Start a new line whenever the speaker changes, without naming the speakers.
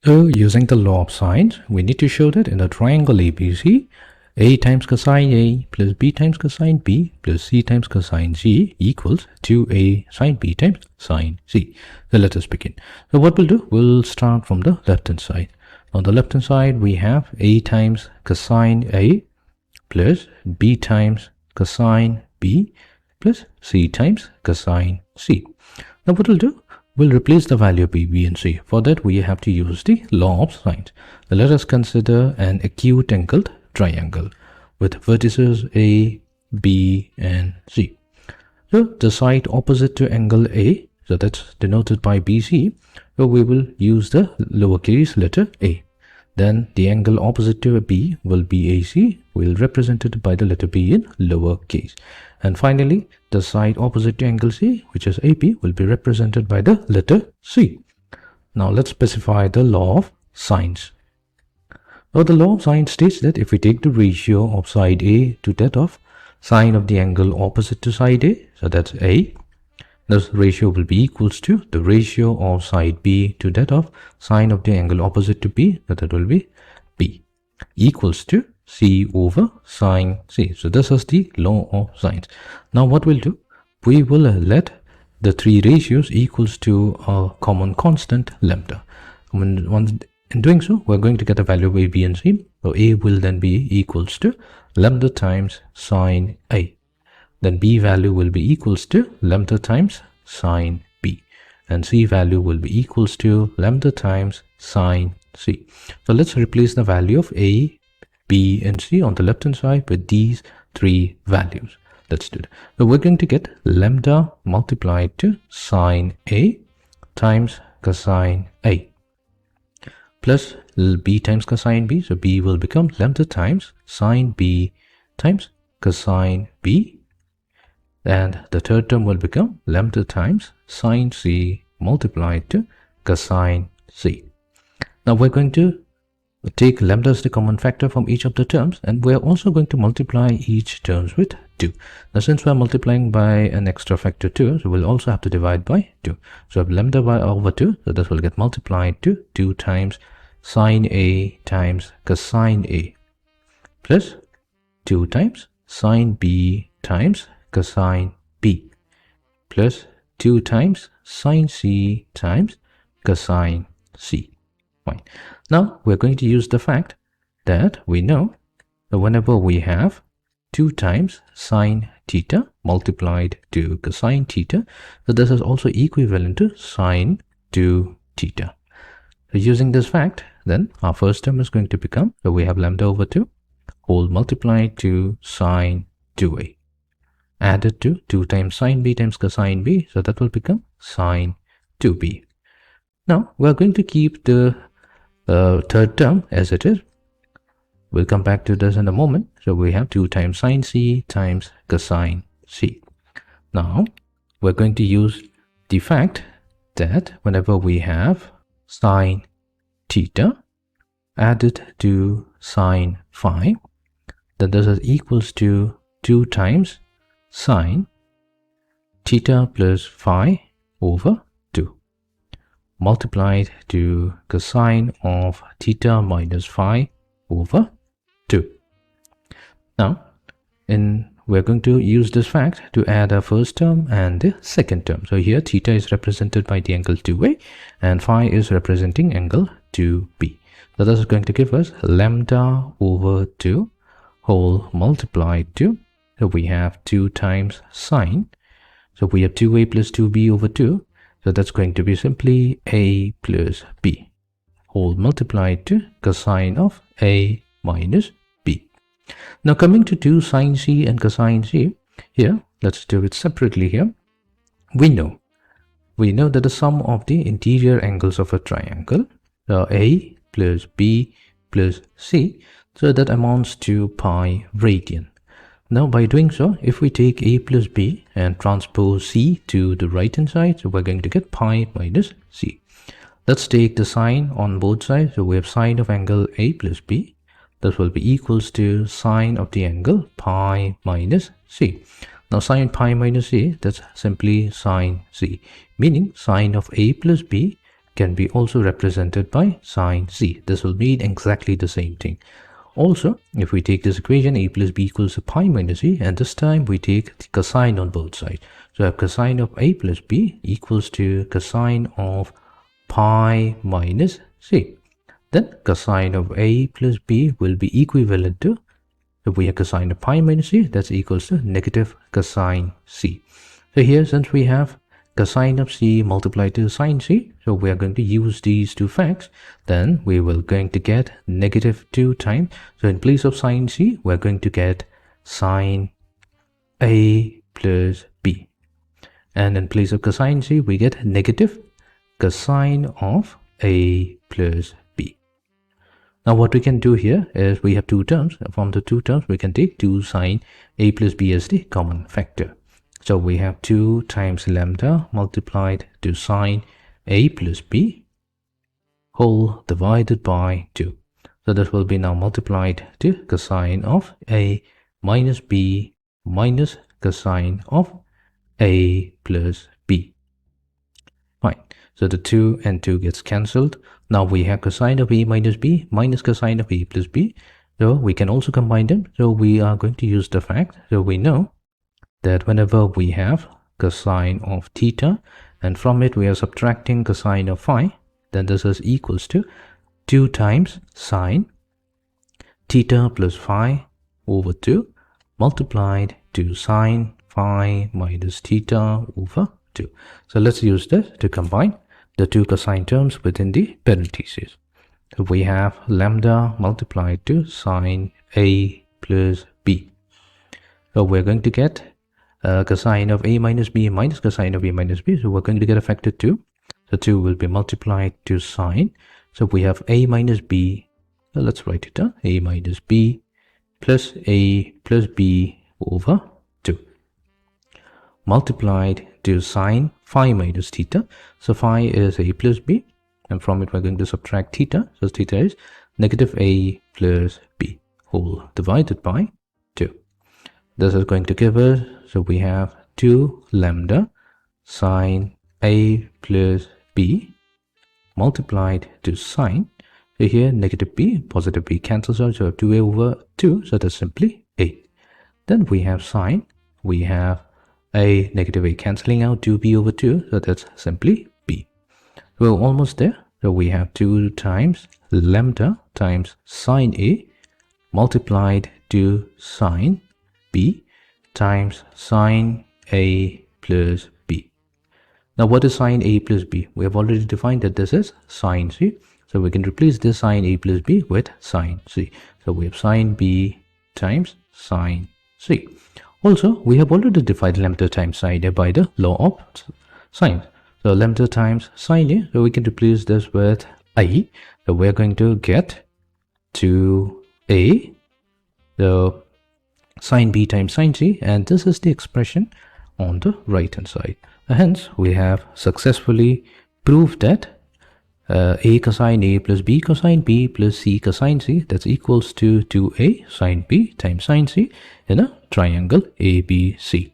So using the law of sines, we need to show that in the triangle ABC, a times cosine A plus b times cosine B plus c times cosine C equals 2a sine B times sine C. So let us begin. So what we'll do, we'll start from the left hand side. On the left hand side, we have a times cosine A plus b times cosine B plus c times cosine C. Now what we'll do, we'll replace the value of b, b and c. For that we have to use the law of sines. Now let us consider an acute angled triangle with vertices A, B and C. So the side opposite to angle A, so that's denoted by BC, so we will use the lowercase letter a. Then the angle opposite to B will be AC, we'll represent it by the letter B in lowercase. And finally, the side opposite to angle C, which is AP, will be represented by the letter C. Now let's specify the law of sines. Now the law of sines states that if we take the ratio of side A to that of sine of the angle opposite to side A, so that's A, this ratio will be equals to the ratio of side B to that of sine of the angle opposite to B, so that will be B, equals to C over sine C. So this is the law of sines. Now what we'll do, we will let the three ratios equals to a common constant lambda. In doing so, we're going to get a value of A, B and C. So A will then be equals to lambda times sine A. Then B value will be equals to lambda times sine B. And C value will be equals to lambda times sine C. So let's replace the value of A, B and C on the left hand side with these three values. Let's do that. So we're going to get lambda multiplied to sine A times cosine A plus B times cosine B. So B will become lambda times sine B times cosine B. And the third term will become lambda times sine C multiplied to cosine C. Now we're going to take lambda as the common factor from each of the terms, and we're also going to multiply each terms with 2. Now since we're multiplying by an extra factor 2, so we'll also have to divide by 2. So lambda by over 2, so this will get multiplied to 2 times sine A times cosine A plus 2 times sine B times cosine B plus 2 times sine C times cosine C. Fine. Now we're going to use the fact that we know that whenever we have 2 times sine theta multiplied to cosine theta, so this is also equivalent to sine 2 theta. So using this fact, then our first term is going to become, so we have lambda over 2 whole multiplied to sine 2a added to 2 times sine b times cosine b, so that will become sine 2b. Now we're going to keep the third term as it is. We'll come back to this in a moment. So we have 2 times sine C times cosine C. Now we're going to use the fact that whenever we have sine theta added to sine phi, then this is equals to 2 times sine theta plus phi over 2 multiplied to cosine of theta minus phi over 2. Now we're going to use this fact to add our first term and the second term. So here theta is represented by the angle 2a and phi is representing angle 2b. So this is going to give us lambda over 2 whole multiplied to, so we have 2 times sine, so we have 2a plus 2b over 2, so that's going to be simply a plus b whole multiplied to cosine of a minus b. Now coming to 2 sine c and cosine c, here let's do it separately. Here we know that the sum of the interior angles of a triangle a plus b plus c, so that amounts to pi radian. Now by doing so, if we take a plus b and transpose c to the right hand side, so we're going to get pi minus c. Let's take the sine on both sides. So we have sine of angle a plus b. This will be equals to sine of the angle pi minus c. Now sine pi minus c, that's simply sine c, meaning sine of a plus b can be also represented by sine c. This will mean exactly the same thing. Also, if we take this equation, a plus b equals to pi minus c, and this time we take the cosine on both sides. So I have cosine of a plus b equals to cosine of pi minus c. Then cosine of a plus b will be equivalent to, if we have cosine of pi minus c, that's equals to negative cosine c. So here, since we have cosine of c multiplied to sine c, so we are going to use these two facts, then we will going to get negative 2 times. So in place of sine c, we're going to get sine a plus b. And in place of cosine c, we get negative cosine of a plus b. Now what we can do here is we have two terms. From the two terms, we can take 2 sine a plus b as the common factor. So we have 2 times lambda multiplied to sine a plus b whole divided by 2. So that will be now multiplied to cosine of a minus b minus cosine of a plus b. Fine. So the 2 and 2 gets cancelled. Now we have cosine of a minus b minus cosine of a plus b. So we can also combine them. So we are going to use the fact. So we know that whenever we have cosine of theta and from it we are subtracting cosine of phi, then this is equals to 2 times sine theta plus phi over 2 multiplied to sine phi minus theta over 2. So let's use this to combine the two cosine terms within the parentheses. So we have lambda multiplied to sine a plus b. So we're going to get cosine of a minus b minus cosine of a minus b. So we're going to get a factor 2. So 2 will be multiplied to sine. So we have a minus b. So let's write it down. A minus b plus a plus b over 2. Multiplied to sine phi minus theta. So phi is a plus b. And from it we're going to subtract theta. So theta is negative a plus b whole divided by 2. This is going to give us, so we have 2 lambda sine a plus b multiplied to sine. So here negative b, positive b cancels out, so 2a over 2, so that's simply a. Then we have sine, we have a negative a cancelling out, 2b over 2, so that's simply b. We're almost there. So we have 2 times lambda times sine a multiplied to sine b times sine a plus b. Now what is sine a plus b? We have already defined that this is sine c. So we can replace this sine a plus b with sine c. So we have sine b times sine c. Also, we have already defined lambda times sine a by the law of sine. So lambda times sine a, so we can replace this with a. So we're going to get 2a, the sine b times sine c, and this is the expression on the right hand side. Hence, we have successfully proved that a cosine a plus b cosine b plus c cosine c, that's equals to 2a sine b times sine c in a triangle ABC.